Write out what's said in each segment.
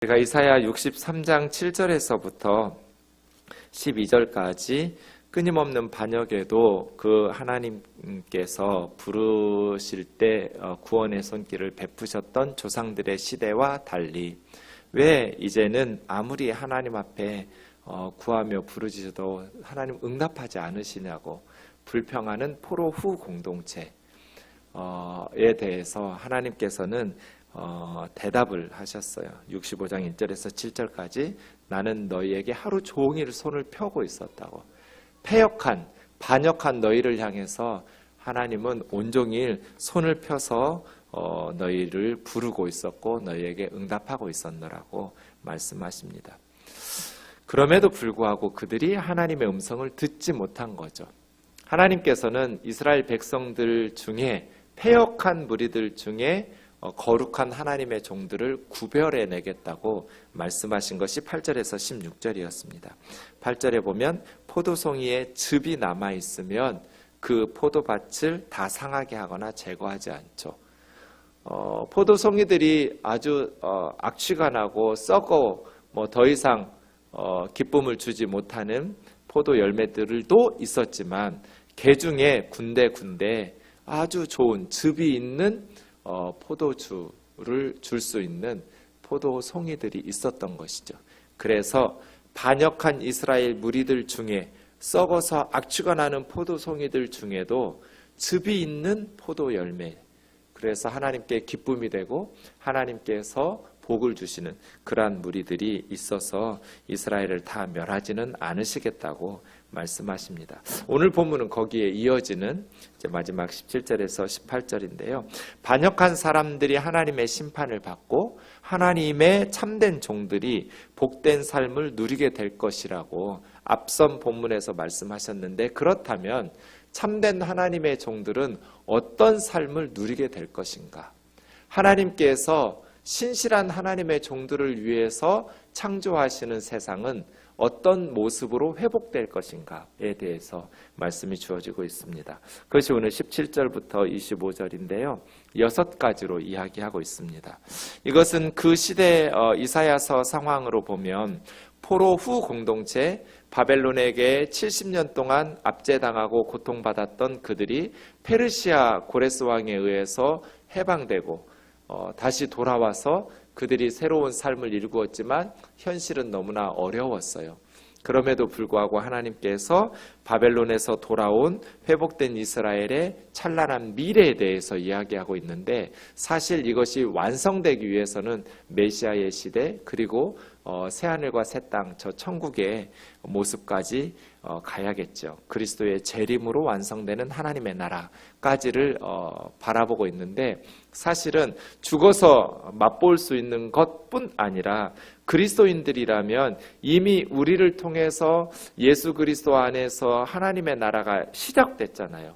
제가 이사야 63장 7절에서부터 12절까지 끊임없는 반역에도 그 하나님께서 부르실 때 구원의 손길을 베푸셨던 조상들의 시대와 달리 왜 이제는 아무리 하나님 앞에 구하며 부르짖어도 하나님 응답하지 않으시냐고 불평하는 포로 후 공동체에 대해서 하나님께서는 대답을 하셨어요. 65장 1절에서 7절까지 나는 너희에게 하루 종일 손을 펴고 있었다고. 반역한 너희를 향해서 하나님은 온종일 손을 펴서 너희를 부르고 있었고 너희에게 응답하고 있었노라고 말씀하십니다. 그럼에도 불구하고 그들이 하나님의 음성을 듣지 못한 거죠. 하나님께서는 이스라엘 백성들 중에 패역한 무리들 중에 거룩한 하나님의 종들을 구별해 내겠다고 말씀하신 것이 8절에서 16절이었습니다. 8절에 보면 포도송이에 즙이 남아있으면 그 포도밭을 다 상하게 하거나 제거하지 않죠. 포도송이들이 아주 악취가 나고 썩어 더 이상 기쁨을 주지 못하는 포도 열매들도 있었지만 개 중에 군데 아주 좋은 즙이 있는 포도주를 줄 수 있는 포도송이들이 있었던 것이죠. 그래서 반역한 이스라엘 무리들 중에 썩어서 악취가 나는 포도송이들 중에도 즙이 있는 포도 열매, 그래서 하나님께 기쁨이 되고 하나님께서 복을 주시는 그러한 무리들이 있어서 이스라엘을 다 멸하지는 않으시겠다고 말씀하십니다. 오늘 본문은 거기에 이어지는 이제 마지막 17절에서 18절인데요. 반역한 사람들이 하나님의 심판을 받고 하나님의 참된 종들이 복된 삶을 누리게 될 것이라고 앞선 본문에서 말씀하셨는데, 그렇다면 참된 하나님의 종들은 어떤 삶을 누리게 될 것인가? 하나님께서 신실한 하나님의 종들을 위해서 창조하시는 세상은 어떤 모습으로 회복될 것인가에 대해서 말씀이 주어지고 있습니다. 그것이 오늘 17절부터 25절인데요. 6가지로 이야기하고 있습니다. 이것은 그 시대 이사야서 상황으로 보면 포로 후 공동체, 바벨론에게 70년 동안 압제당하고 고통받았던 그들이 페르시아 고레스 왕에 의해서 해방되고 다시 돌아와서 그들이 새로운 삶을 일구었지만 현실은 너무나 어려웠어요. 그럼에도 불구하고 하나님께서 바벨론에서 돌아온 회복된 이스라엘의 찬란한 미래에 대해서 이야기하고 있는데, 사실 이것이 완성되기 위해서는 메시아의 시대 그리고 새하늘과 새 땅, 저 천국의 모습까지 가야겠죠. 그리스도의 재림으로 완성되는 하나님의 나라까지를 바라보고 있는데, 사실은 죽어서 맛볼 수 있는 것뿐 아니라 그리스도인들이라면 이미 우리를 통해서 예수 그리스도 안에서 하나님의 나라가 시작됐잖아요.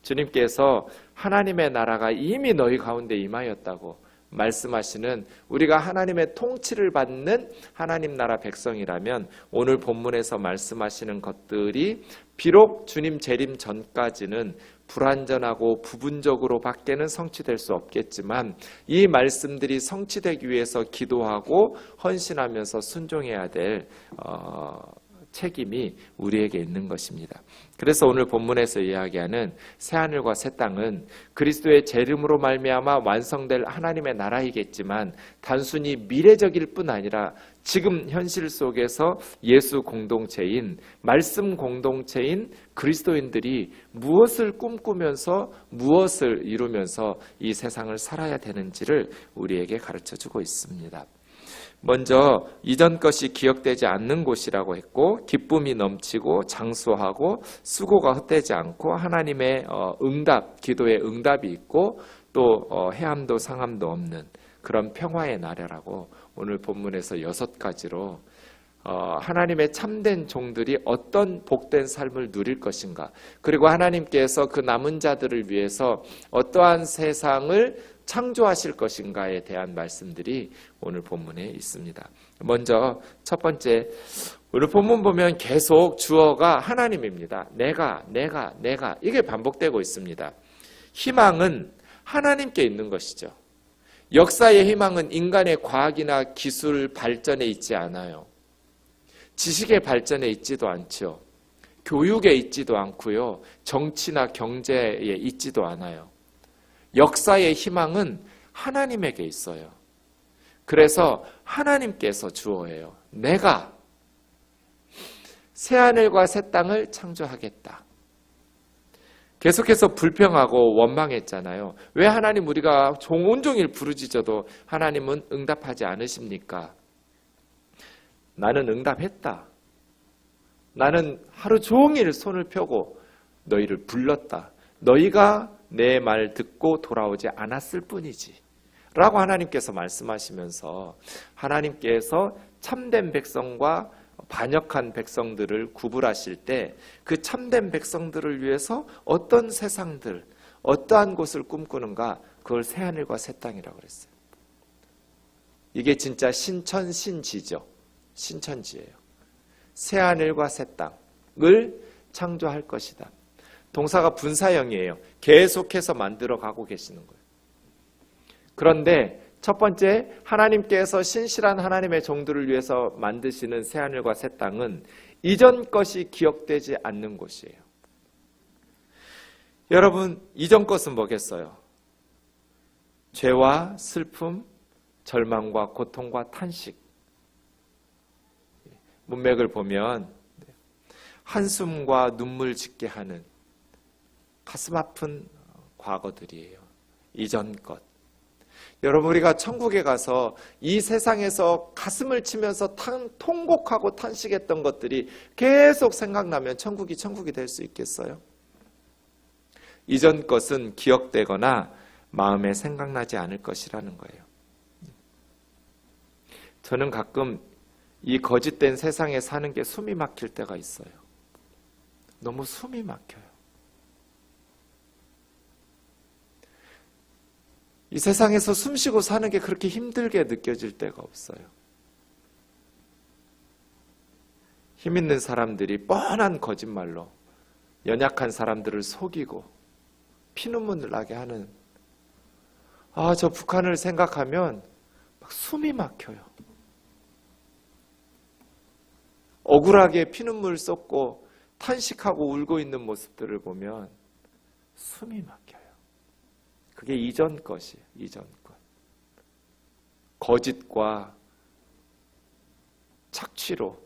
주님께서 하나님의 나라가 이미 너희 가운데 임하였다고 말씀하시는, 우리가 하나님의 통치를 받는 하나님 나라 백성이라면 오늘 본문에서 말씀하시는 것들이 비록 주님 재림 전까지는 불완전하고 부분적으로 밖에는 성취될 수 없겠지만 이 말씀들이 성취되기 위해서 기도하고 헌신하면서 순종해야 될 책임이 우리에게 있는 것입니다. 그래서 오늘 본문에서 이야기하는 새하늘과 새 땅은 그리스도의 재림으로 말미암아 완성될 하나님의 나라이겠지만 단순히 미래적일 뿐 아니라 지금 현실 속에서 예수 공동체인, 말씀 공동체인 그리스도인들이 무엇을 꿈꾸면서 무엇을 이루면서 이 세상을 살아야 되는지를 우리에게 가르쳐주고 있습니다. 먼저 이전 것이 기억되지 않는 곳이라고 했고, 기쁨이 넘치고 장수하고 수고가 헛되지 않고 하나님의 응답, 기도의 응답이 있고 또 해함도 상함도 없는 그런 평화의 나라라고 오늘 본문에서 6가지로 하나님의 참된 종들이 어떤 복된 삶을 누릴 것인가, 그리고 하나님께서 그 남은 자들을 위해서 어떠한 세상을 창조하실 것인가에 대한 말씀들이 오늘 본문에 있습니다. 먼저 첫 번째, 오늘 본문 보면 계속 주어가 하나님입니다. 내가 이게 반복되고 있습니다. 희망은 하나님께 있는 것이죠. 역사의 희망은 인간의 과학이나 기술 발전에 있지 않아요. 지식의 발전에 있지도 않죠. 교육에 있지도 않고요. 정치나 경제에 있지도 않아요. 역사의 희망은 하나님에게 있어요. 그래서 하나님께서 주어해요. 내가 새하늘과 새 땅을 창조하겠다. 계속해서 불평하고 원망했잖아요. 왜 하나님 우리가 온종일 부르짖어도 하나님은 응답하지 않으십니까? 나는 응답했다. 나는 하루 종일 손을 펴고 너희를 불렀다. 너희가 내 말 듣고 돌아오지 않았을 뿐이지. 라고 하나님께서 말씀하시면서 하나님께서 참된 백성과 반역한 백성들을 구분하실 때 그 참된 백성들을 위해서 어떤 세상들, 어떠한 곳을 꿈꾸는가, 그걸 새하늘과 새 땅이라고 그랬어요. 이게 진짜 신천신지죠. 신천지예요. 새하늘과 새 땅을 창조할 것이다. 동사가 분사형이에요. 계속해서 만들어가고 계시는 거예요. 그런데 첫 번째, 하나님께서 신실한 하나님의 종들을 위해서 만드시는 새하늘과 새 땅은 이전 것이 기억되지 않는 곳이에요. 여러분, 이전 것은 뭐겠어요? 죄와 슬픔, 절망과 고통과 탄식. 문맥을 보면 한숨과 눈물 짓게 하는 가슴 아픈 과거들이에요. 이전 것. 여러분, 우리가 천국에 가서 이 세상에서 가슴을 치면서 통곡하고 탄식했던 것들이 계속 생각나면 천국이 될 수 있겠어요? 이전 것은 기억되거나 마음에 생각나지 않을 것이라는 거예요. 저는 가끔 이 거짓된 세상에 사는 게 숨이 막힐 때가 있어요. 너무 숨이 막혀요. 이 세상에서 숨쉬고 사는 게 그렇게 힘들게 느껴질 때가 없어요. 힘 있는 사람들이 뻔한 거짓말로 연약한 사람들을 속이고 피눈물 나게 하는, 저 북한을 생각하면 막 숨이 막혀요. 억울하게 피눈물 쏟고 탄식하고 울고 있는 모습들을 보면 숨이 막혀요. 그게 이전 것이에요. 이전 것. 거짓과 착취로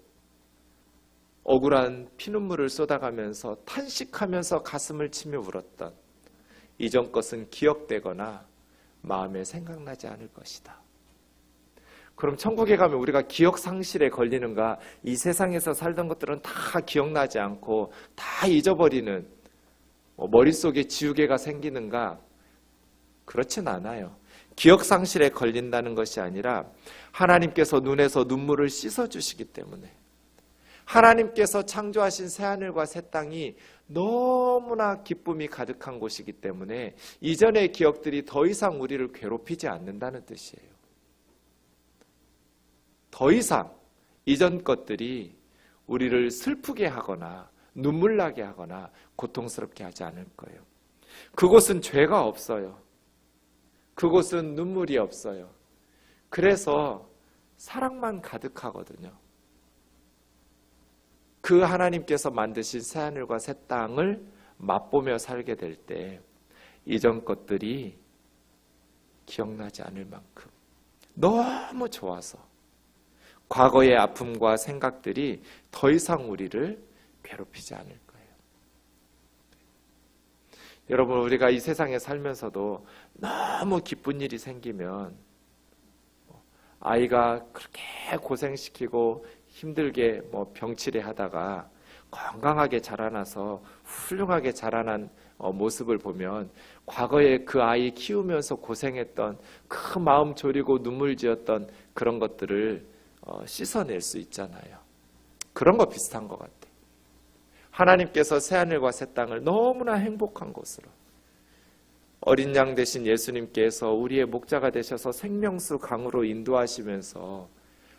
억울한 피눈물을 쏟아가면서 탄식하면서 가슴을 치며 울었던 이전 것은 기억되거나 마음에 생각나지 않을 것이다. 그럼 천국에 가면 우리가 기억 상실에 걸리는가? 이 세상에서 살던 것들은 다 기억나지 않고 다 잊어버리는, 머릿속에 지우개가 생기는가? 그렇진 않아요. 기억 상실에 걸린다는 것이 아니라 하나님께서 눈에서 눈물을 씻어주시기 때문에, 하나님께서 창조하신 새하늘과 새 땅이 너무나 기쁨이 가득한 곳이기 때문에 이전의 기억들이 더 이상 우리를 괴롭히지 않는다는 뜻이에요. 더 이상 이전 것들이 우리를 슬프게 하거나 눈물 나게 하거나 고통스럽게 하지 않을 거예요. 그곳은 죄가 없어요. 그곳은 눈물이 없어요. 그래서 사랑만 가득하거든요. 그 하나님께서 만드신 새하늘과 새 땅을 맛보며 살게 될 때 이전 것들이 기억나지 않을 만큼 너무 좋아서 과거의 아픔과 생각들이 더 이상 우리를 괴롭히지 않을 거예요. 여러분, 우리가 이 세상에 살면서도 너무 기쁜 일이 생기면 아이가 그렇게 고생시키고 힘들게 병치레 하다가 건강하게 자라나서 훌륭하게 자라난 모습을 보면 과거에 그 아이 키우면서 고생했던 그 마음 졸이고 눈물 지었던 그런 것들을 씻어낼 수 있잖아요. 그런 거 비슷한 것 같아요. 하나님께서 새하늘과 새 땅을 너무나 행복한 곳으로, 어린 양 되신 예수님께서 우리의 목자가 되셔서 생명수 강으로 인도하시면서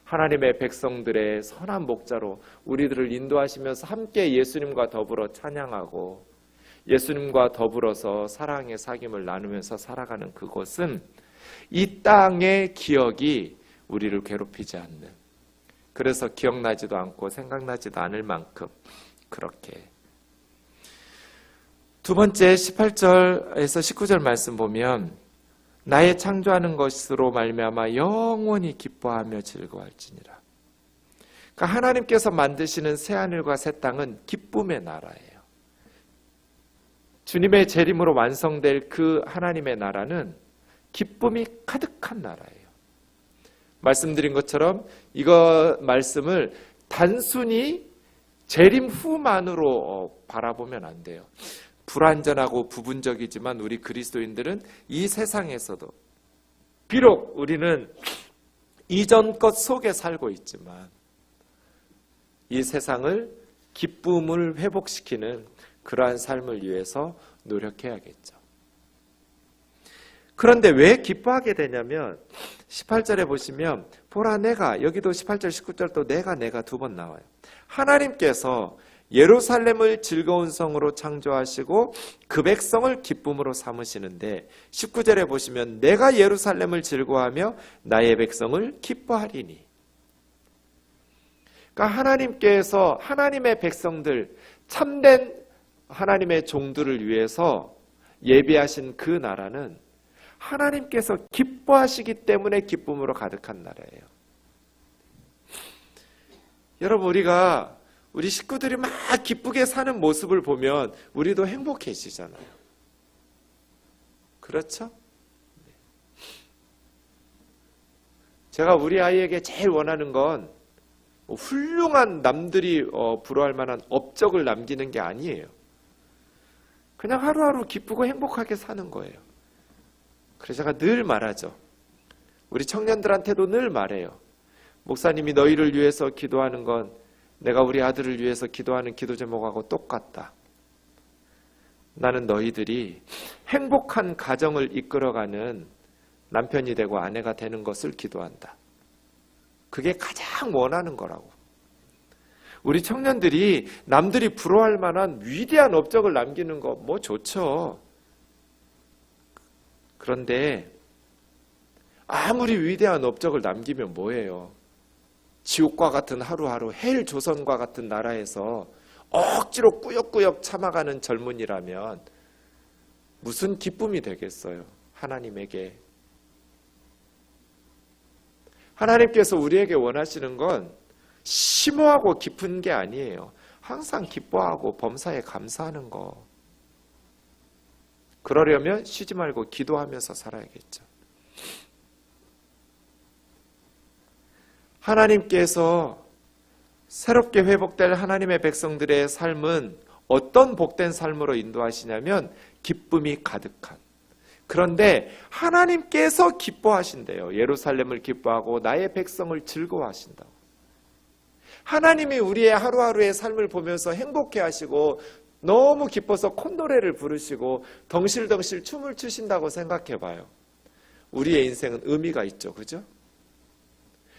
하나님의 백성들의 선한 목자로 우리들을 인도하시면서 함께 예수님과 더불어 찬양하고 예수님과 더불어서 사랑의 사귐을 나누면서 살아가는 그곳은 이 땅의 기억이 우리를 괴롭히지 않는, 그래서 기억나지도 않고 생각나지도 않을 만큼 그렇게. 두 번째 18절에서 19절 말씀 보면 나의 창조하는 것으로 말미암아 영원히 기뻐하며 즐거워할지니라. 그러니까 하나님께서 만드시는 새하늘과 새 땅은 기쁨의 나라예요. 주님의 재림으로 완성될 그 하나님의 나라는 기쁨이 가득한 나라예요. 말씀드린 것처럼 이거 말씀을 단순히 재림 후만으로 바라보면 안 돼요. 불완전하고 부분적이지만 우리 그리스도인들은 이 세상에서도 비록 우리는 이전 것 속에 살고 있지만 이 세상을 기쁨을 회복시키는 그러한 삶을 위해서 노력해야겠죠. 그런데 왜 기뻐하게 되냐면 18절에 보시면 보라 내가, 여기도 18절 19절 또 내가 두 번 나와요. 하나님께서 예루살렘을 즐거운 성으로 창조하시고 그 백성을 기쁨으로 삼으시는데 19절에 보시면 내가 예루살렘을 즐거워하며 나의 백성을 기뻐하리니. 그러니까 하나님께서 하나님의 백성들, 참된 하나님의 종들을 위해서 예비하신 그 나라는 하나님께서 기뻐하시기 때문에 기쁨으로 가득한 나라예요. 여러분, 우리 식구들이 막 기쁘게 사는 모습을 보면 우리도 행복해지잖아요. 그렇죠? 제가 우리 아이에게 제일 원하는 건 훌륭한 남들이 부러워할 만한 업적을 남기는 게 아니에요. 그냥 하루하루 기쁘고 행복하게 사는 거예요. 그래서 제가 늘 말하죠. 우리 청년들한테도 늘 말해요. 목사님이 너희를 위해서 기도하는 건 내가 우리 아들을 위해서 기도하는 기도 제목하고 똑같다. 나는 너희들이 행복한 가정을 이끌어가는 남편이 되고 아내가 되는 것을 기도한다. 그게 가장 원하는 거라고. 우리 청년들이 남들이 부러워할 만한 위대한 업적을 남기는 거 뭐 좋죠. 그런데 아무리 위대한 업적을 남기면 뭐예요? 지옥과 같은 하루하루, 헬 조선과 같은 나라에서 억지로 꾸역꾸역 참아가는 젊은이라면 무슨 기쁨이 되겠어요? 하나님에게. 하나님께서 우리에게 원하시는 건 심오하고 깊은 게 아니에요. 항상 기뻐하고 범사에 감사하는 거. 그러려면 쉬지 말고 기도하면서 살아야겠죠. 하나님께서 새롭게 회복될 하나님의 백성들의 삶은 어떤 복된 삶으로 인도하시냐면 기쁨이 가득한. 그런데 하나님께서 기뻐하신대요. 예루살렘을 기뻐하고 나의 백성을 즐거워하신다고. 하나님이 우리의 하루하루의 삶을 보면서 행복해 하시고 너무 기뻐서 콧노래를 부르시고 덩실덩실 춤을 추신다고 생각해 봐요. 우리의 인생은 의미가 있죠. 그죠?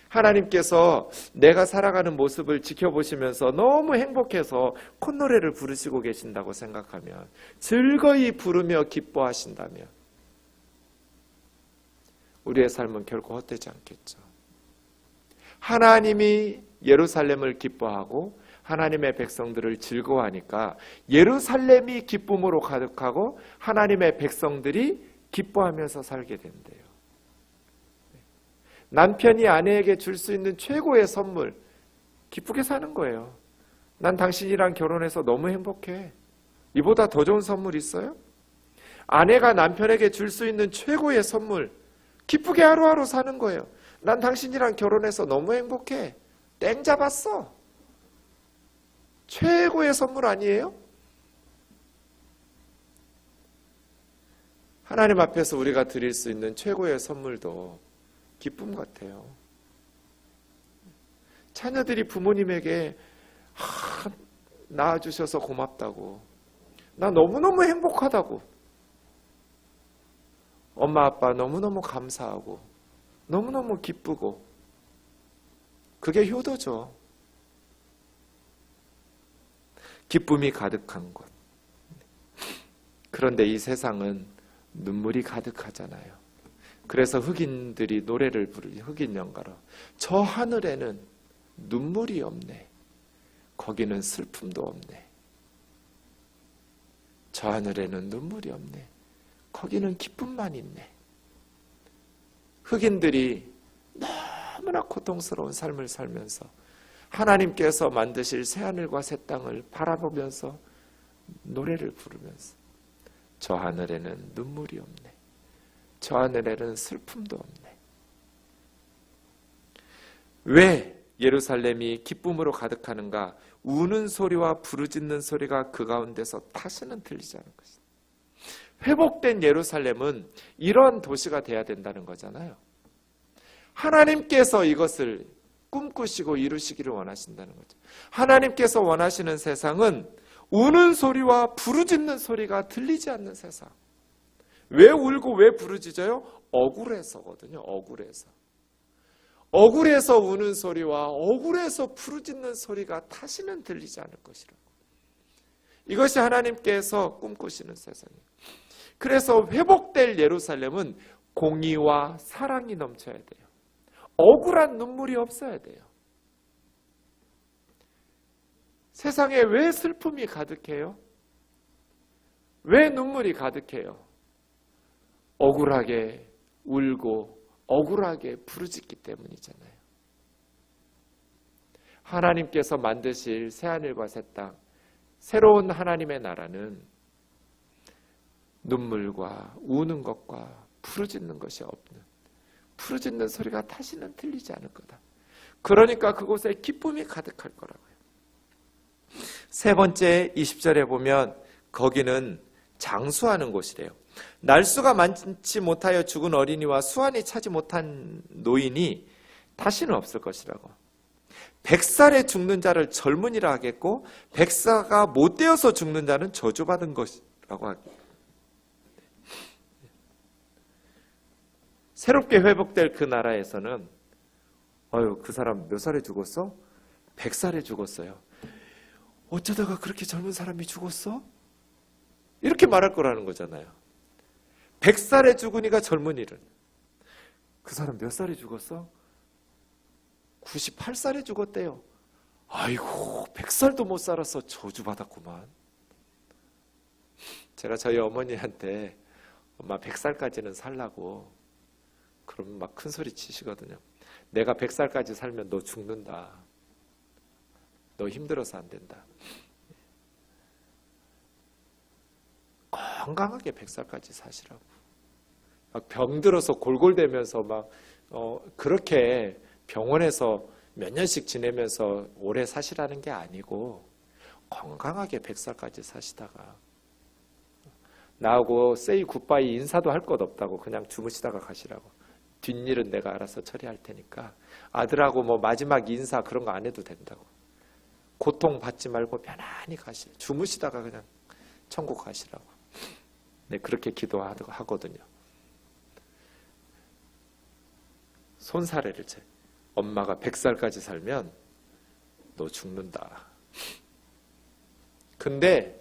하나님께서 내가 살아가는 모습을 지켜보시면서 너무 행복해서 콧노래를 부르시고 계신다고 생각하면, 즐거이 부르며 기뻐하신다면 우리의 삶은 결코 헛되지 않겠죠. 하나님이 예루살렘을 기뻐하고 하나님의 백성들을 즐거워하니까 예루살렘이 기쁨으로 가득하고 하나님의 백성들이 기뻐하면서 살게 된대요. 남편이 아내에게 줄 수 있는 최고의 선물, 기쁘게 사는 거예요. 난 당신이랑 결혼해서 너무 행복해. 이보다 더 좋은 선물 있어요? 아내가 남편에게 줄 수 있는 최고의 선물, 기쁘게 하루하루 사는 거예요. 난 당신이랑 결혼해서 너무 행복해. 땡 잡았어. 최고의 선물 아니에요? 하나님 앞에서 우리가 드릴 수 있는 최고의 선물도 기쁨 같아요. 자녀들이 부모님에게 낳아주셔서 고맙다고, 나 너무너무 행복하다고, 엄마 아빠 너무너무 감사하고 너무너무 기쁘고, 그게 효도죠. 기쁨이 가득한 곳. 그런데 이 세상은 눈물이 가득하잖아요. 그래서 흑인들이 노래를 부르지, 흑인 연가로. 저 하늘에는 눈물이 없네. 거기는 슬픔도 없네. 저 하늘에는 눈물이 없네. 거기는 기쁨만 있네. 흑인들이 너무나 고통스러운 삶을 살면서 하나님께서 만드실 새하늘과 새 땅을 바라보면서 노래를 부르면서 저 하늘에는 눈물이 없네. 저 하늘에는 슬픔도 없네. 왜 예루살렘이 기쁨으로 가득하는가? 우는 소리와 부르짖는 소리가 그 가운데서 다시는 들리지 않을 것이다. 회복된 예루살렘은 이런 도시가 돼야 된다는 거잖아요. 하나님께서 이것을 꿈꾸시고 이루시기를 원하신다는 거죠. 하나님께서 원하시는 세상은 우는 소리와 부르짖는 소리가 들리지 않는 세상. 왜 울고 왜 부르짖어요? 억울해서거든요. 억울해서 우는 소리와 억울해서 부르짖는 소리가 다시는 들리지 않을 것이라고. 이것이 하나님께서 꿈꾸시는 세상이에요. 그래서 회복될 예루살렘은 공의와 사랑이 넘쳐야 돼요. 억울한 눈물이 없어야 돼요. 세상에 왜 슬픔이 가득해요? 왜 눈물이 가득해요? 억울하게 울고 억울하게 부르짖기 때문이잖아요. 하나님께서 만드실 새하늘과 새 땅, 새로운 하나님의 나라는 눈물과 우는 것과 부르짖는 것이 없는, 부르짖는 소리가 다시는 들리지 않을 거다. 그러니까 그곳에 기쁨이 가득할 거라고요. 세 번째 20절에 보면 거기는 장수하는 곳이래요. 날수가 많지 못하여 죽은 어린이와 수완이 차지 못한 노인이 다시는 없을 것이라고. 100살에 죽는 자를 젊은이라 하겠고 100세가 못 되어서 죽는 자는 저주받은 것이라고 하겠고. 새롭게 회복될 그 나라에서는 그 사람 몇 살에 죽었어? 100살에 죽었어요. 어쩌다가 그렇게 젊은 사람이 죽었어? 이렇게 말할 거라는 거잖아요. 100살에 죽으니까 젊은이를. 그 사람 몇 살에 죽었어? 98살에 죽었대요. 아이고 100살도 못 살아서 저주받았구만. 제가 저희 어머니한테 엄마 100살까지는 살라고 그러면 막 큰 소리 치시거든요. 내가 100살까지 살면 너 죽는다. 너 힘들어서 안 된다. 건강하게 100살까지 사시라고. 막 병들어서 골골대면서 막 그렇게 병원에서 몇 년씩 지내면서 오래 사시라는 게 아니고 건강하게 100살까지 사시다가 나하고 세이 굿바이 인사도 할 것 없다고 그냥 주무시다가 가시라고. 뒷일은 내가 알아서 처리할 테니까 아들하고 뭐 마지막 인사 그런 거 안 해도 된다고. 고통 받지 말고 편안히 가시라. 주무시다가 그냥 천국 가시라고. 네, 그렇게 기도하거든요. 손사래를 쳐요. 엄마가 100살까지 살면 너 죽는다. 근데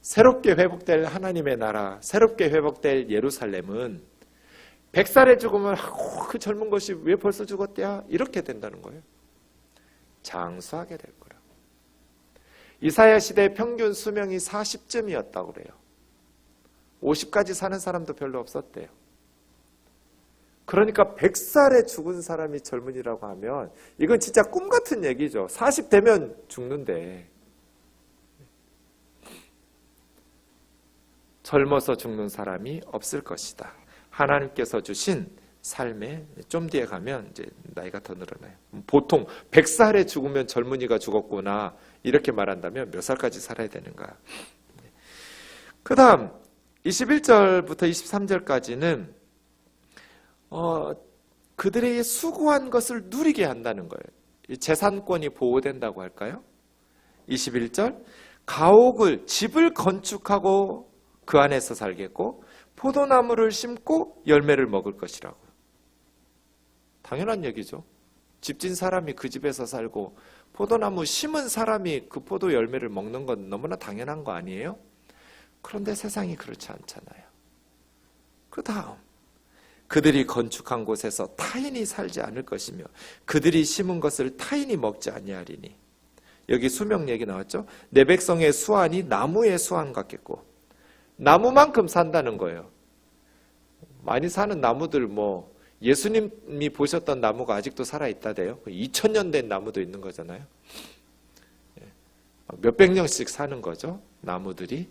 새롭게 회복될 하나님의 나라, 새롭게 회복될 예루살렘은 100살에 죽으면 그 젊은 것이 왜 벌써 죽었대야? 이렇게 된다는 거예요. 장수하게 될 거라고. 이사야 시대 평균 수명이 40쯤이었다고 그래요. 50까지 사는 사람도 별로 없었대요. 그러니까 100살에 죽은 사람이 젊은이라고 하면 이건 진짜 꿈 같은 얘기죠. 40 되면 죽는데 젊어서 죽는 사람이 없을 것이다. 하나님께서 주신 삶에 좀 뒤에 가면 이제 나이가 더 늘어나요. 보통 100살에 죽으면 젊은이가 죽었구나 이렇게 말한다면 몇 살까지 살아야 되는가. 그 다음 21절부터 23절까지는 그들이 수고한 것을 누리게 한다는 거예요. 재산권이 보호된다고 할까요? 21절 가옥을 집을 건축하고 그 안에서 살겠고 포도나무를 심고 열매를 먹을 것이라고. 당연한 얘기죠. 집진 사람이 그 집에서 살고 포도나무 심은 사람이 그 포도 열매를 먹는 건 너무나 당연한 거 아니에요? 그런데 세상이 그렇지 않잖아요. 그 다음 그들이 건축한 곳에서 타인이 살지 않을 것이며 그들이 심은 것을 타인이 먹지 아니하리니. 여기 수명 얘기 나왔죠. 내 백성의 수완이 나무의 수완 같겠고, 나무만큼 산다는 거예요. 많이 사는 나무들 예수님이 보셨던 나무가 아직도 살아있다대요. 2000년 된 나무도 있는 거잖아요. 몇백 년씩 사는 거죠, 나무들이.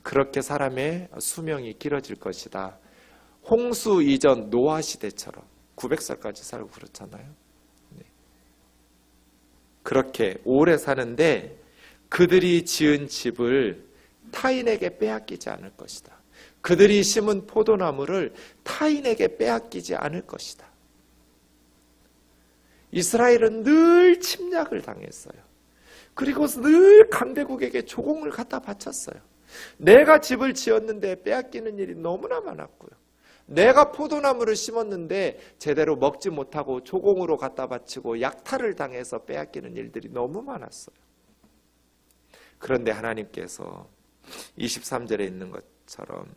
그렇게 사람의 수명이 길어질 것이다. 홍수 이전 노아 시대처럼 900살까지 살고 그렇잖아요. 그렇게 오래 사는데 그들이 지은 집을 타인에게 빼앗기지 않을 것이다. 그들이 심은 포도나무를 타인에게 빼앗기지 않을 것이다. 이스라엘은 늘 침략을 당했어요. 그리고 늘 강대국에게 조공을 갖다 바쳤어요. 내가 집을 지었는데 빼앗기는 일이 너무나 많았고요. 내가 포도나무를 심었는데 제대로 먹지 못하고 조공으로 갖다 바치고 약탈을 당해서 빼앗기는 일들이 너무 많았어요. 그런데 하나님께서 23절에 있는 것처럼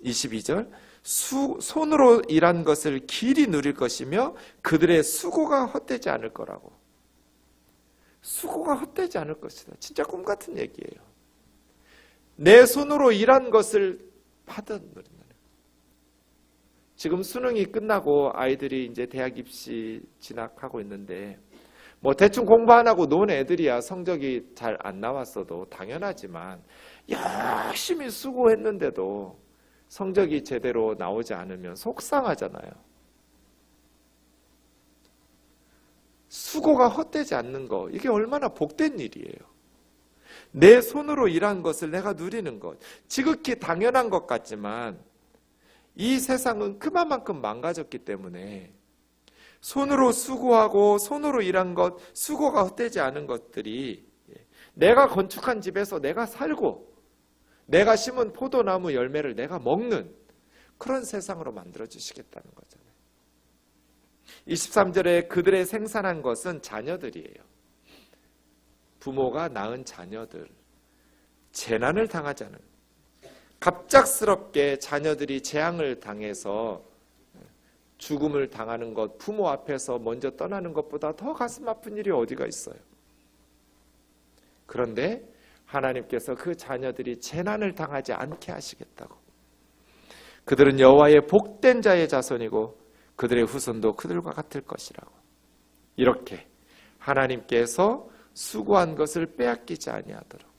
22절 손으로 일한 것을 길이 누릴 것이며 그들의 수고가 헛되지 않을 거라고. 수고가 헛되지 않을 것이다. 진짜 꿈 같은 얘기예요. 내 손으로 일한 것을 받아 누린다. 지금 수능이 끝나고 아이들이 이제 대학 입시 진학하고 있는데 대충 공부 안 하고 노는 애들이야 성적이 잘 안 나왔어도 당연하지만 열심히 수고했는데도 성적이 제대로 나오지 않으면 속상하잖아요. 수고가 헛되지 않는 거, 이게 얼마나 복된 일이에요. 내 손으로 일한 것을 내가 누리는 것, 지극히 당연한 것 같지만 이 세상은 그만큼 망가졌기 때문에 손으로 수고하고 손으로 일한 것, 수고가 헛되지 않은 것들이 내가 건축한 집에서 내가 살고 내가 심은 포도나무 열매를 내가 먹는 그런 세상으로 만들어주시겠다는 거잖아요. 23절에 그들의 생산한 것은 자녀들이에요. 부모가 낳은 자녀들, 재난을 당하지 않은, 갑작스럽게 자녀들이 재앙을 당해서 죽음을 당하는 것, 부모 앞에서 먼저 떠나는 것보다 더 가슴 아픈 일이 어디가 있어요. 그런데 하나님께서 그 자녀들이 재난을 당하지 않게 하시겠다고. 그들은 여호와의 복된 자의 자손이고 그들의 후손도 그들과 같을 것이라고. 이렇게 하나님께서 수고한 것을 빼앗기지 아니하도록.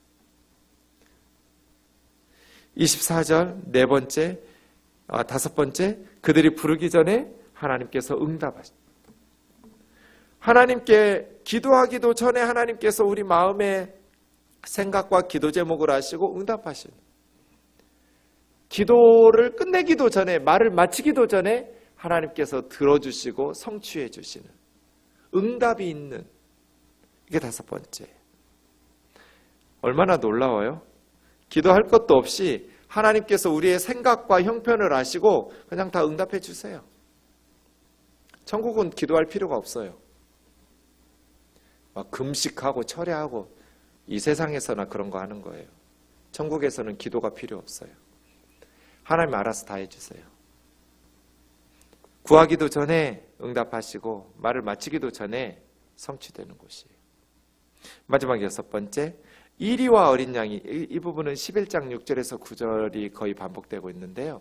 24절 다섯 번째 그들이 부르기 전에 하나님께서 응답하십니다. 하나님께 기도하기도 전에 하나님께서 우리 마음의 생각과 기도 제목을 아시고 응답하시는, 기도를 끝내기도 전에, 말을 마치기도 전에 하나님께서 들어주시고 성취해 주시는 응답이 있는, 이게 다섯 번째. 얼마나 놀라워요. 기도할 것도 없이 하나님께서 우리의 생각과 형편을 아시고 그냥 다 응답해 주세요. 천국은 기도할 필요가 없어요. 막 금식하고 철야하고 이 세상에서나 그런 거 하는 거예요. 천국에서는 기도가 필요 없어요. 하나님 알아서 다 해주세요. 구하기도 전에 응답하시고 말을 마치기도 전에 성취되는 곳이에요. 마지막 여섯 번째, 이리와 어린 양이, 이 부분은 11장 6절에서 9절이 거의 반복되고 있는데요.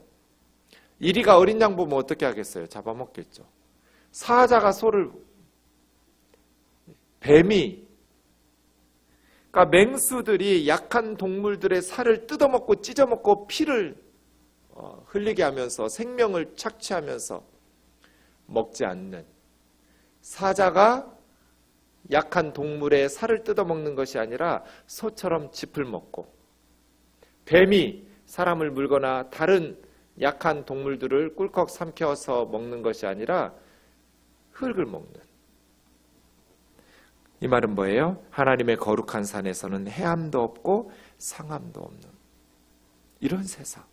이리가 어린 양 보면 어떻게 하겠어요? 잡아먹겠죠. 사자가 소를, 뱀이, 그러니까 맹수들이 약한 동물들의 살을 뜯어먹고 찢어먹고 피를 흘리게 하면서 생명을 착취하면서 먹지 않는, 사자가 약한 동물의 살을 뜯어먹는 것이 아니라 소처럼 짚을 먹고, 뱀이 사람을 물거나 다른 약한 동물들을 꿀꺽 삼켜서 먹는 것이 아니라 흙을 먹는. 이 말은 뭐예요? 하나님의 거룩한 산에서는 해함도 없고 상함도 없는 이런 세상.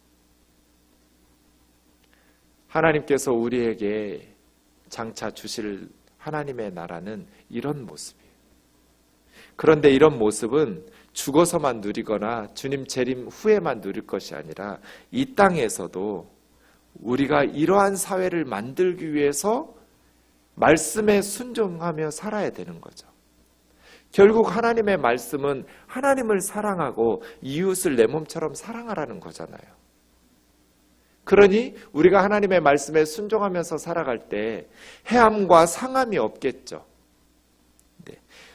하나님께서 우리에게 장차 주실 하나님의 나라는 이런 모습이에요. 그런데 이런 모습은 죽어서만 누리거나 주님 재림 후에만 누릴 것이 아니라 이 땅에서도 우리가 이러한 사회를 만들기 위해서 말씀에 순종하며 살아야 되는 거죠. 결국 하나님의 말씀은 하나님을 사랑하고 이웃을 내 몸처럼 사랑하라는 거잖아요. 그러니 우리가 하나님의 말씀에 순종하면서 살아갈 때 해함과 상함이 없겠죠.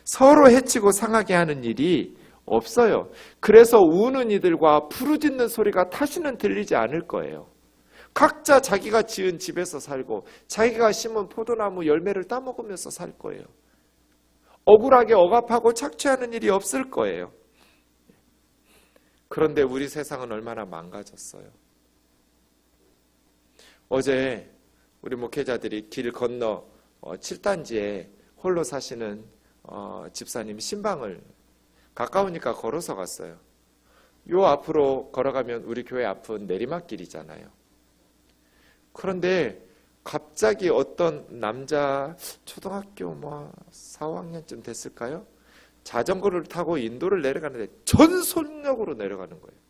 서로 해치고 상하게 하는 일이 없어요. 그래서 우는 이들과 부르짖는 소리가 다시는 들리지 않을 거예요. 각자 자기가 지은 집에서 살고 자기가 심은 포도나무 열매를 따먹으면서 살 거예요. 억울하게 억압하고 착취하는 일이 없을 거예요. 그런데 우리 세상은 얼마나 망가졌어요. 어제 우리 목회자들이 길 건너 7단지에 홀로 사시는 집사님 신방을 가까우니까 걸어서 갔어요. 요 앞으로 걸어가면 우리 교회 앞은 내리막길이잖아요. 그런데 갑자기 어떤 남자 초등학교 4, 5학년쯤 됐을까요? 자전거를 타고 인도를 내려가는데 전속력으로 내려가는 거예요.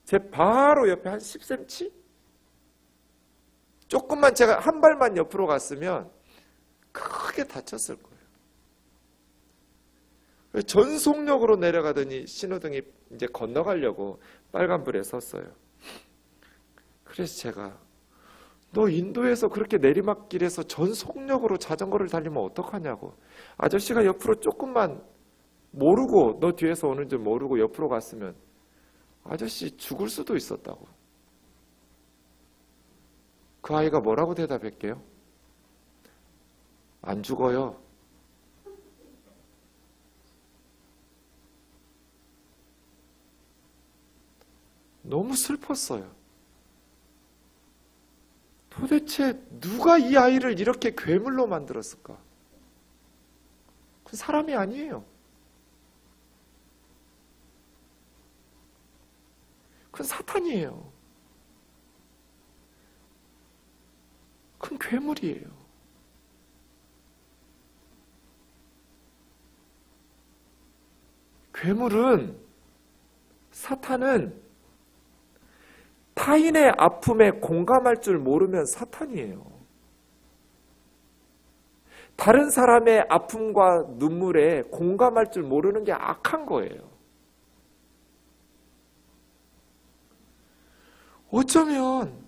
제 바로 옆에 한 10cm? 조금만 제가 한 발만 옆으로 갔으면 크게 다쳤을 거예요. 전속력으로 내려가더니 신호등이 이제 건너가려고 빨간불에 섰어요. 그래서 제가 너 인도에서 그렇게 내리막길에서 전속력으로 자전거를 달리면 어떡하냐고. 아저씨가 옆으로 조금만 모르고 너 뒤에서 오는 줄 모르고 옆으로 갔으면 아저씨 죽을 수도 있었다고. 그 아이가 뭐라고 대답할게요? 안 죽어요. 너무 슬펐어요. 도대체 누가 이 아이를 이렇게 괴물로 만들었을까? 그건 사람이 아니에요. 그건 사탄이에요. 그건 괴물이에요. 괴물은, 사탄은 타인의 아픔에 공감할 줄 모르면 사탄이에요. 다른 사람의 아픔과 눈물에 공감할 줄 모르는 게 악한 거예요. 어쩌면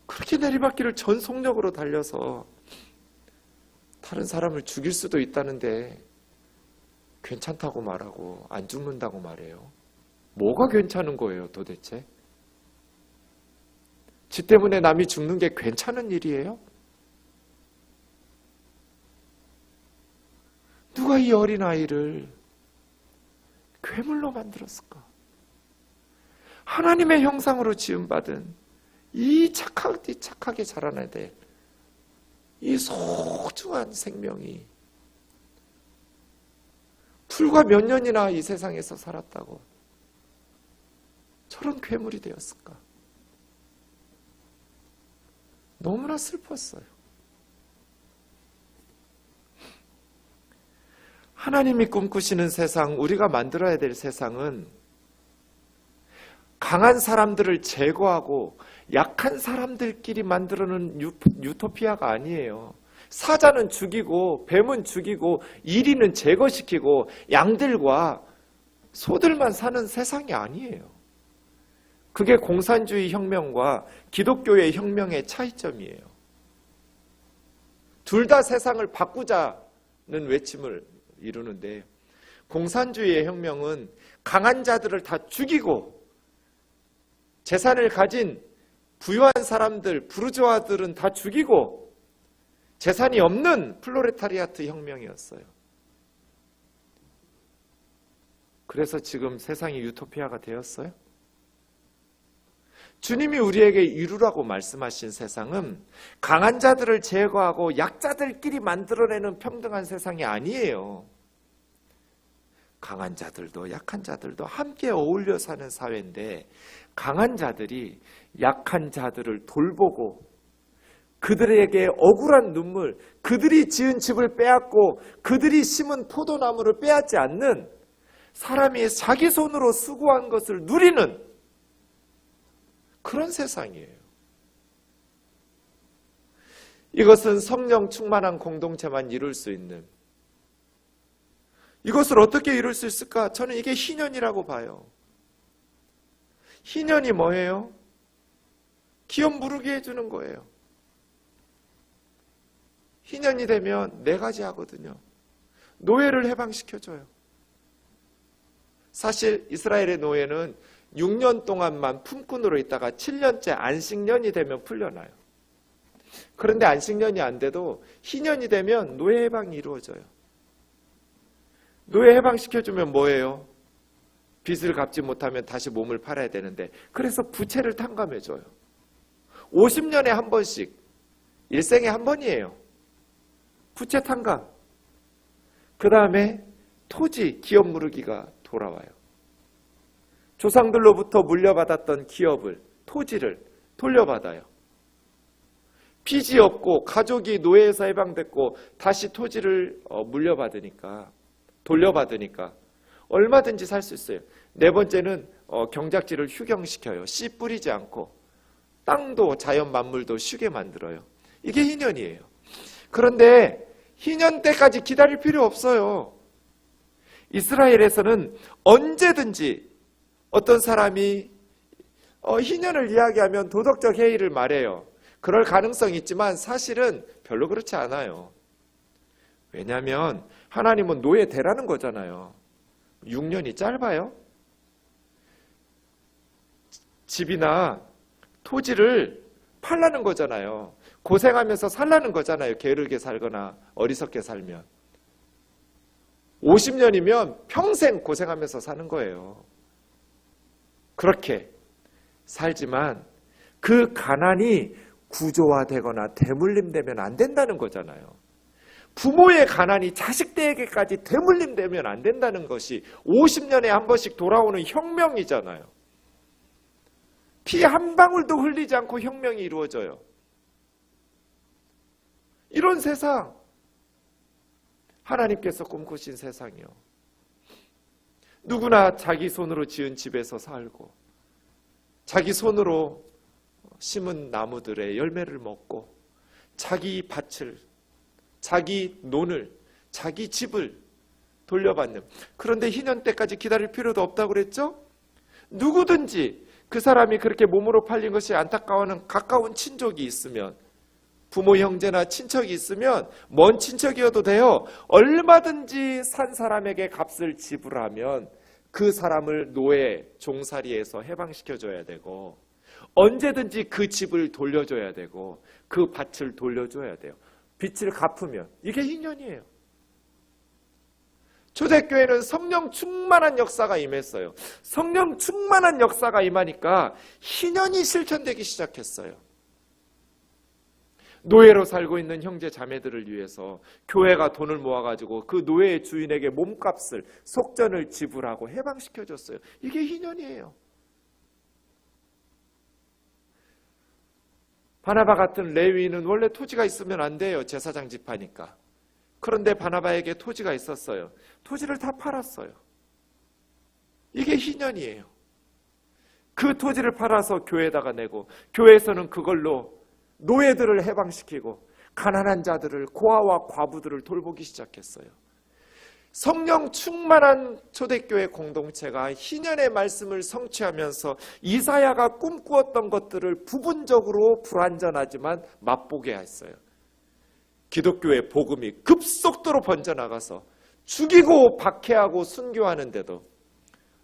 그렇게 내리막길을 전속력으로 달려서 다른 사람을 죽일 수도 있다는데 괜찮다고 말하고 안 죽는다고 말해요. 뭐가 괜찮은 거예요, 도대체? 지 때문에 남이 죽는 게 괜찮은 일이에요? 누가 이 어린아이를 괴물로 만들었을까? 하나님의 형상으로 지음받은 이 착하게 자라나야 될 이 소중한 생명이 불과 몇 년이나 이 세상에서 살았다고 저런 괴물이 되었을까? 너무나 슬펐어요. 하나님이 꿈꾸시는 세상, 우리가 만들어야 될 세상은 강한 사람들을 제거하고 약한 사람들끼리 만들어놓은 유토피아가 아니에요. 사자는 죽이고 뱀은 죽이고 이리는 제거시키고 양들과 소들만 사는 세상이 아니에요. 그게 공산주의 혁명과 기독교의 혁명의 차이점이에요. 둘 다 세상을 바꾸자는 외침을 이루는데, 공산주의의 혁명은 강한 자들을 다 죽이고 재산을 가진 부유한 사람들, 부르주아들은 다 죽이고 재산이 없는 플로레타리아트 혁명이었어요. 그래서 지금 세상이 유토피아가 되었어요? 주님이 우리에게 이루라고 말씀하신 세상은 강한 자들을 제거하고 약자들끼리 만들어내는 평등한 세상이 아니에요. 강한 자들도 약한 자들도 함께 어울려 사는 사회인데, 강한 자들이 약한 자들을 돌보고 그들에게 억울한 눈물, 그들이 지은 집을 빼앗고 그들이 심은 포도나무를 빼앗지 않는, 사람이 자기 손으로 수고한 것을 누리는 그런 세상이에요. 이것은 성령 충만한 공동체만 이룰 수 있는, 이것을 어떻게 이룰 수 있을까? 저는 이게 희년이라고 봐요. 희년이 뭐예요? 기업 무르게 해주는 거예요. 희년이 되면 네 가지 하거든요. 노예를 해방시켜줘요. 사실 이스라엘의 노예는 6년 동안만 품꾼으로 있다가 7년째 안식년이 되면 풀려나요. 그런데 안식년이 안 돼도 희년이 되면 노예 해방이 이루어져요. 노예 해방시켜주면 뭐예요? 빚을 갚지 못하면 다시 몸을 팔아야 되는데, 그래서 부채를 탕감해줘요. 50년에 한 번씩, 일생에 한 번이에요. 부채 탕감. 그 다음에 토지, 기업 무르기가 돌아와요. 조상들로부터 물려받았던 기업을, 토지를 돌려받아요. 빚이 없고 가족이 노예에서 해방됐고 다시 토지를 물려받으니까, 돌려받으니까 얼마든지 살 수 있어요. 네 번째는 경작지를 휴경시켜요. 씨 뿌리지 않고 땅도 자연 만물도 쉬게 만들어요. 이게 희년이에요. 그런데 희년 때까지 기다릴 필요 없어요. 이스라엘에서는 언제든지 어떤 사람이 희년을 이야기하면 도덕적 해이를 말해요. 그럴 가능성이 있지만 사실은 별로 그렇지 않아요. 왜냐하면 하나님은 노예 되라는 거잖아요. 6년이 짧아요? 집이나 토지를 팔라는 거잖아요. 고생하면서 살라는 거잖아요. 게으르게 살거나 어리석게 살면. 50년이면 평생 고생하면서 사는 거예요. 그렇게 살지만 그 가난이 구조화되거나 대물림되면 안 된다는 거잖아요. 부모의 가난이 자식들에게까지 대물림되면 안 된다는 것이 50년에 한 번씩 돌아오는 혁명이잖아요. 피 한 방울도 흘리지 않고 혁명이 이루어져요. 이런 세상, 하나님께서 꿈꾸신 세상이요. 누구나 자기 손으로 지은 집에서 살고 자기 손으로 심은 나무들의 열매를 먹고 자기 밭을, 자기 논을, 자기 집을 돌려받는. 그런데 희년 때까지 기다릴 필요도 없다고 그랬죠? 누구든지 그 사람이 그렇게 몸으로 팔린 것이 안타까워하는 가까운 친족이 있으면, 부모 형제나 친척이 있으면, 먼 친척이어도 돼요. 얼마든지 산 사람에게 값을 지불하면 그 사람을 노예, 종살이에서 해방시켜줘야 되고, 언제든지 그 집을 돌려줘야 되고 그 밭을 돌려줘야 돼요. 빚을 갚으면. 이게 희년이에요. 초대교회는 성령 충만한 역사가 임했어요. 성령 충만한 역사가 임하니까 희년이 실천되기 시작했어요. 노예로 살고 있는 형제 자매들을 위해서 교회가 돈을 모아가지고 그 노예의 주인에게 몸값을, 속전을 지불하고 해방시켜줬어요. 이게 희년이에요. 바나바 같은 레위인은 원래 토지가 있으면 안 돼요. 제사장 집하니까. 그런데 바나바에게 토지가 있었어요. 토지를 다 팔았어요. 이게 희년이에요. 그 토지를 팔아서 교회에다가 내고, 교회에서는 그걸로 노예들을 해방시키고 가난한 자들을, 고아와 과부들을 돌보기 시작했어요. 성령 충만한 초대교회 공동체가 희년의 말씀을 성취하면서 이사야가 꿈꾸었던 것들을 부분적으로 불완전하지만 맛보게 했어요. 기독교의 복음이 급속도로 번져나가서 죽이고 박해하고 순교하는데도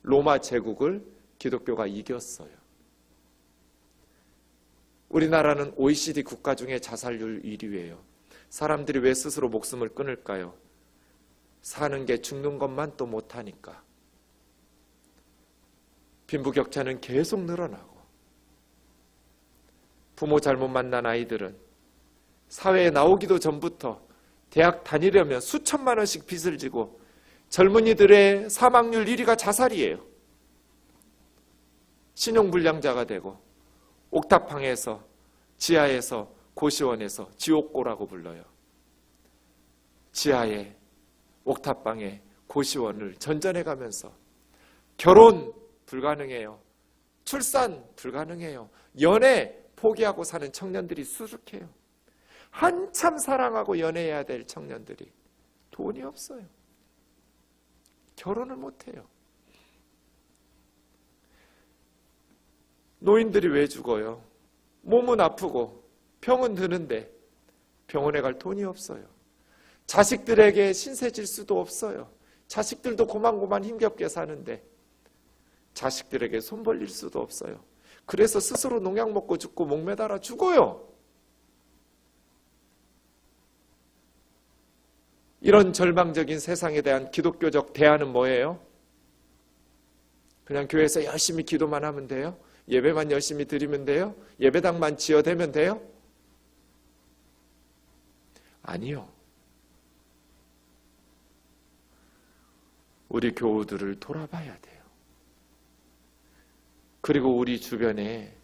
로마 제국을 기독교가 이겼어요. 우리나라는 OECD 국가 중에 자살률 1위예요. 사람들이 왜 스스로 목숨을 끊을까요? 사는 게 죽는 것만 또 못하니까. 빈부격차는 계속 늘어나고, 부모 잘못 만난 아이들은 사회에 나오기도 전부터 대학 다니려면 수천만 원씩 빚을 지고, 젊은이들의 사망률 1위가 자살이에요. 신용불량자가 되고 옥탑방에서, 지하에서, 고시원에서 지옥고라고 불러요. 지하에, 옥탑방에, 고시원을 전전해가면서 결혼 불가능해요. 출산 불가능해요. 연애 포기하고 사는 청년들이 수두룩해요. 한참 사랑하고 연애해야 될 청년들이 돈이 없어요. 결혼을 못해요. 노인들이 왜 죽어요? 몸은 아프고 병은 드는데 병원에 갈 돈이 없어요. 자식들에게 신세 질 수도 없어요. 자식들도 고만고만 힘겹게 사는데 자식들에게 손 벌릴 수도 없어요. 그래서 스스로 농약 먹고 죽고 목매달아 죽어요. 이런 절망적인 세상에 대한 기독교적 대안은 뭐예요? 그냥 교회에서 열심히 기도만 하면 돼요? 예배만 열심히 드리면 돼요? 예배당만 지어대면 돼요? 아니요. 우리 교우들을 돌아봐야 돼요. 그리고 우리 주변에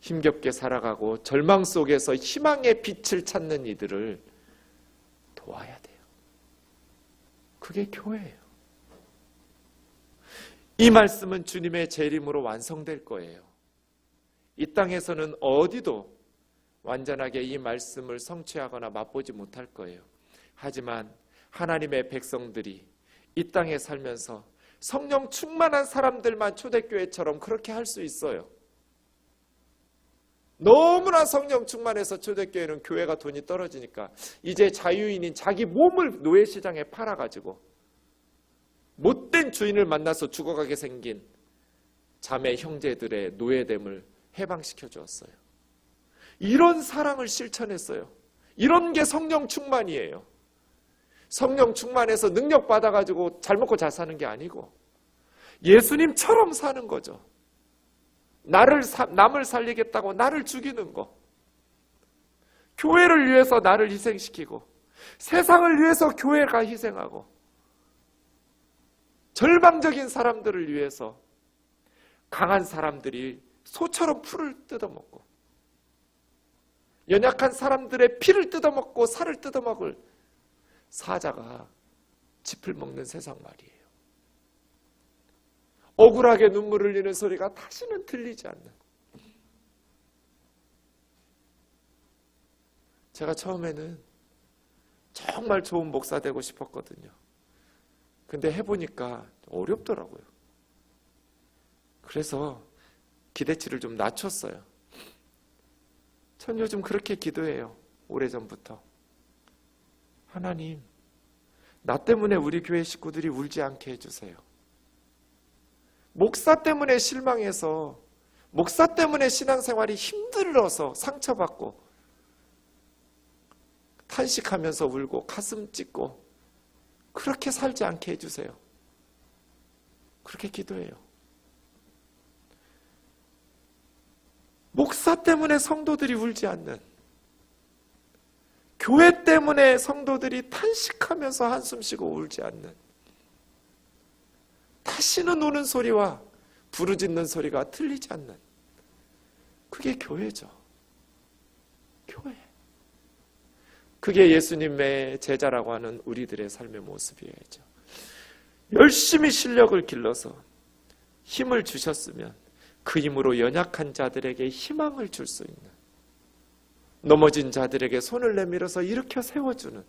힘겹게 살아가고 절망 속에서 희망의 빛을 찾는 이들을 도와야 돼요. 그게 교회예요. 이 말씀은 주님의 재림으로 완성될 거예요. 이 땅에서는 어디도 완전하게 이 말씀을 성취하거나 맛보지 못할 거예요. 하지만 하나님의 백성들이 이 땅에 살면서 성령 충만한 사람들만 초대교회처럼 그렇게 할 수 있어요. 너무나 성령 충만해서 초대교회는 교회가 돈이 떨어지니까 이제 자유인인 자기 몸을 노예시장에 팔아가지고 못된 주인을 만나서 죽어가게 생긴 자매 형제들의 노예됨을 해방시켜 주었어요. 이런 사랑을 실천했어요. 이런 게 성령 충만이에요. 성령 충만해서 능력 받아가지고 잘 먹고 잘 사는 게 아니고 예수님처럼 사는 거죠. 남을 살리겠다고 나를 죽이는 거. 교회를 위해서 나를 희생시키고 세상을 위해서 교회가 희생하고 절망적인 사람들을 위해서 강한 사람들이 소처럼 풀을 뜯어먹고 연약한 사람들의 피를 뜯어먹고 살을 뜯어먹을 사자가 짚을 먹는 세상 말이에요. 억울하게 눈물 흘리는 소리가 다시는 들리지 않는. 제가 처음에는 정말 좋은 목사 되고 싶었거든요. 근데 해보니까 어렵더라고요. 그래서 기대치를 좀 낮췄어요. 전 요즘 그렇게 기도해요. 오래전부터. 하나님, 나 때문에 우리 교회 식구들이 울지 않게 해주세요. 목사 때문에 실망해서, 목사 때문에 신앙생활이 힘들어서 상처받고 탄식하면서 울고 가슴 찢고 그렇게 살지 않게 해주세요. 그렇게 기도해요. 목사 때문에 성도들이 울지 않는, 교회 때문에 성도들이 탄식하면서 한숨 쉬고 울지 않는, 다시는 우는 소리와 부르짖는 소리가 들리지 않는, 그게 교회죠. 교회. 그게 예수님의 제자라고 하는 우리들의 삶의 모습이죠. 열심히 실력을 길러서 힘을 주셨으면 그 힘으로 연약한 자들에게 희망을 줄 수 있는, 넘어진 자들에게 손을 내밀어서 일으켜 세워주는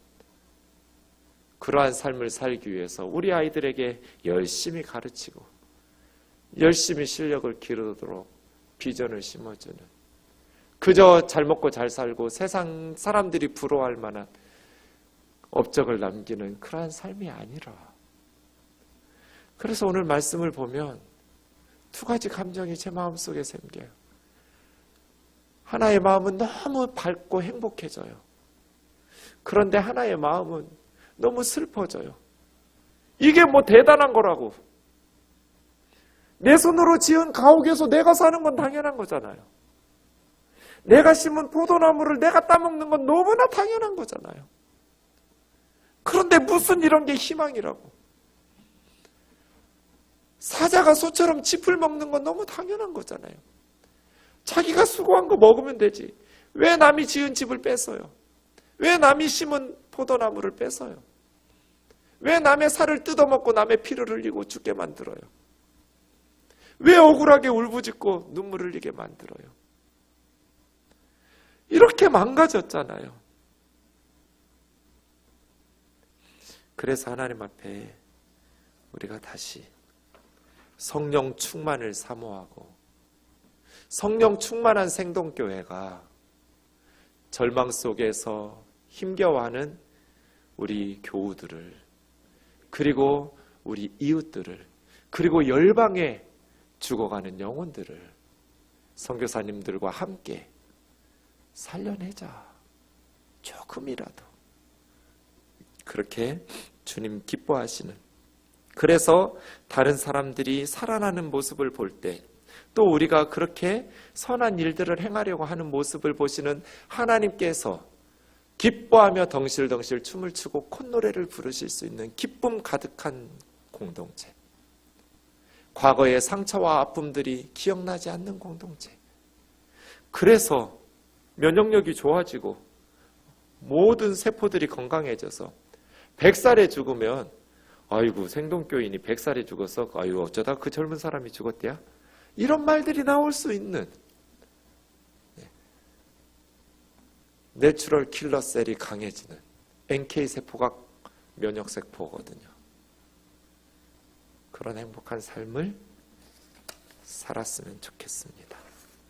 그러한 삶을 살기 위해서 우리 아이들에게 열심히 가르치고 열심히 실력을 기르도록 비전을 심어주는, 그저 잘 먹고 잘 살고 세상 사람들이 부러워할 만한 업적을 남기는 그러한 삶이 아니라. 그래서 오늘 말씀을 보면 두 가지 감정이 제 마음속에 생겨요. 하나의 마음은 너무 밝고 행복해져요. 그런데 하나의 마음은 너무 슬퍼져요. 이게 뭐 대단한 거라고. 내 손으로 지은 가옥에서 내가 사는 건 당연한 거잖아요. 내가 심은 포도나무를 내가 따먹는 건 너무나 당연한 거잖아요. 그런데 무슨 이런 게 희망이라고. 사자가 소처럼 짚을 먹는 건 너무 당연한 거잖아요. 자기가 수고한 거 먹으면 되지. 왜 남이 지은 집을 뺏어요? 왜 남이 심은 포도나무를 뺏어요? 왜 남의 살을 뜯어먹고 남의 피를 흘리고 죽게 만들어요? 왜 억울하게 울부짖고 눈물 흘리게 만들어요? 이렇게 망가졌잖아요. 그래서 하나님 앞에 우리가 다시 성령 충만을 사모하고 성령 충만한 생동교회가 절망 속에서 힘겨워하는 우리 교우들을, 그리고 우리 이웃들을, 그리고 열방에 죽어가는 영혼들을 선교사님들과 함께 살려내자. 조금이라도. 그렇게 주님 기뻐하시는, 그래서 다른 사람들이 살아나는 모습을 볼 때, 또 우리가 그렇게 선한 일들을 행하려고 하는 모습을 보시는 하나님께서 기뻐하며 덩실덩실 춤을 추고 콧노래를 부르실 수 있는 기쁨 가득한 공동체, 과거의 상처와 아픔들이 기억나지 않는 공동체, 그래서 면역력이 좋아지고 모든 세포들이 건강해져서 100살에 죽으면 아이고 생동교인이 100살에 죽어서 아이고 어쩌다 그 젊은 사람이 죽었대야, 이런 말들이 나올 수 있는 내추럴 킬러 셀이 강해지는 NK세포가 면역세포거든요. 그런 행복한 삶을 살았으면 좋겠습니다.